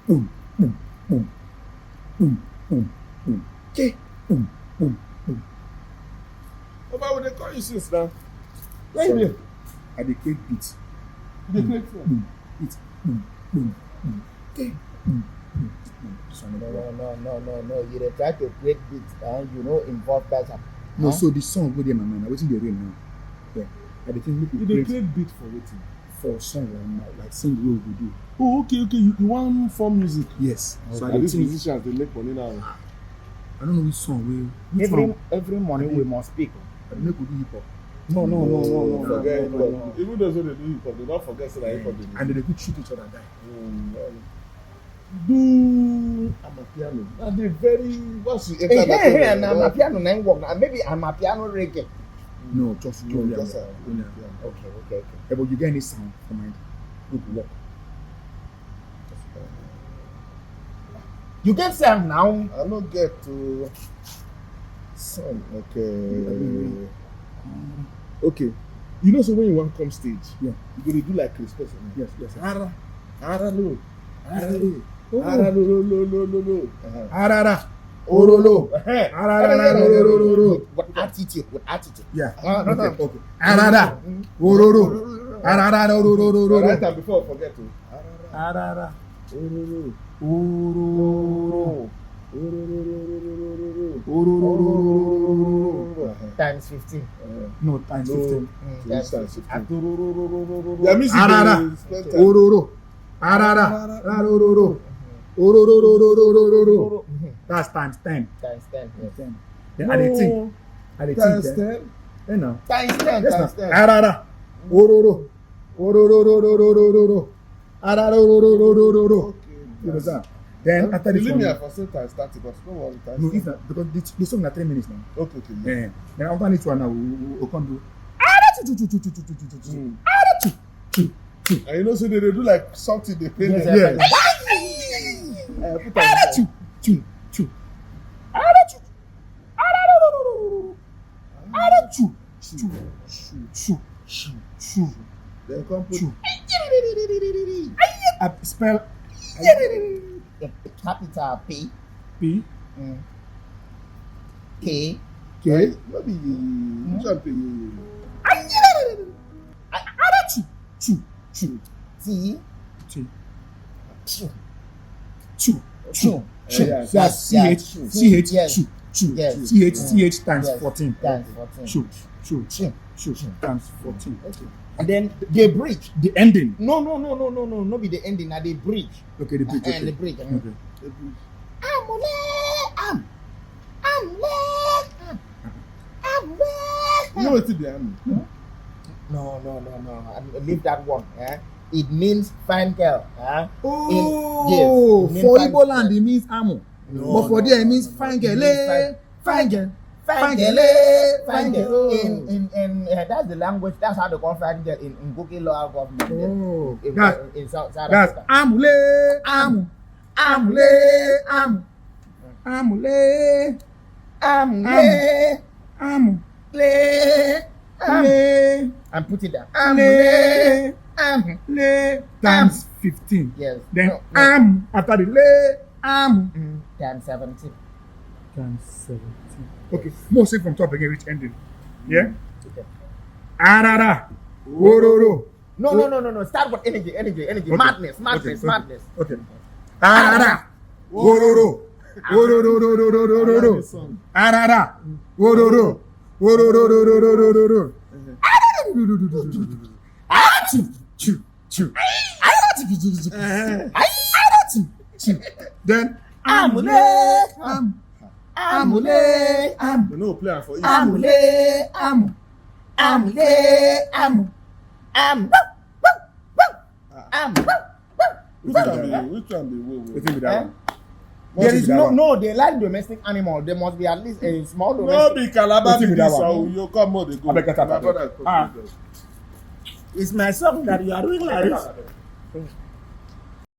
boom, boom, boom, boom, boom, boom. Okay, boom, boom, boom. But when they call you since now, Where you there? I dey create beats. they make sense. Boom, beats, boom, boom, boom. Okay, boom, boom, boom. So, No. You dey try to create beats and you know involve person. no, so the song wey dey my mind, na wetin dey real now. Yeah, I dey think make You we dey create create beat for waiting. for song like sing wey we go do. Oh, okay. You want form music? Yes. So I And dey these think. musicians they make money now. I don't know which song we. Which one? Every morning we must speak. I dey make we do hip hop. No. Forget no. hip-hop. Even those who they do hip hop, they don't forget say na hip hop they do. And then they could shoot each other die. Do Amapiano. And they very once you enter that Hey, and program, Amapiano na work. Maybe Amapiano reggae. No, just No, only just only. Okay. Yeah, but you get any sound for mind? It will work. You get some now. I don't get to some. Okay. You know, so when you want come stage, Yeah. you gonna do like Chris person. Yes. Ara lo. Lo. Arara. Orolo. Arara. Ororo. With attitude. Yeah. Okay. Arara. Ororo. Arara. Right Ororo. time before I forget to. Arara. Ororo. Ororo. Times 15. No, times 15. Times Times 15. 15. Yeah, music. Arara. they spend time. Ororo. Arara. Ororo. Ororo. That's times 10. Times 10. Yes. 10. Then I dey think. Times Yeah. 10. You know. Times 10. Yes, Times now. 10. Arara. Ororo. Ororo. Arara. Ororo. You understand? Then after this Believe me, I one. for say times 30, but don't worry, times No, 10. if not, because the song na 3 minutes now. Okay, yeah. Yeah. Then after this one now, we'll come do. And you know, so they do like something they pay Yes, them. Yeah. Put on then come put Spell Capital P. P K. K maybe which one pay you? T. T Chu. Yeah, That's yeah, CH CH yes. Chu Yes. CH times Yes. 14. Times 14. Chu times 14. Okay. And then the bridge. The ending. No. No be the ending. Now the bridge. Okay, the bridge. And the Okay. bridge. Okay. You know what they mean? No. Leave that one. It means fine girl. Oh, Yes, it means for fine Igbo land it means amo. No, But for no, there it no, means no, fine it girl. means Fine girl. Fine girl. Fine girl. In that's the language. That's how they call fine girl in Ngoke local government. Oh, In South that's Africa. amule amu. Amule amu. Amule amu. Le And put it down. le times 15. Yes. Then No. am after the le am Times 17. times 17. Okay, more say from top again, which ending? Yeah. Okay. Arara. Ororo. No. Start with energy. Okay. Madness. Okay. Arara. Ororo. Ororo. Arara. Ororo. Ororo. Then amule They know play am for East Coast. Which one be we think with that one. There is no. They like domestic animal. There must be at least a small No domestic. be Calabar be Wetin be that this one? one. You come more they go. I beg your My pardon. brother Ah. confused. It's my song that you are doing like this.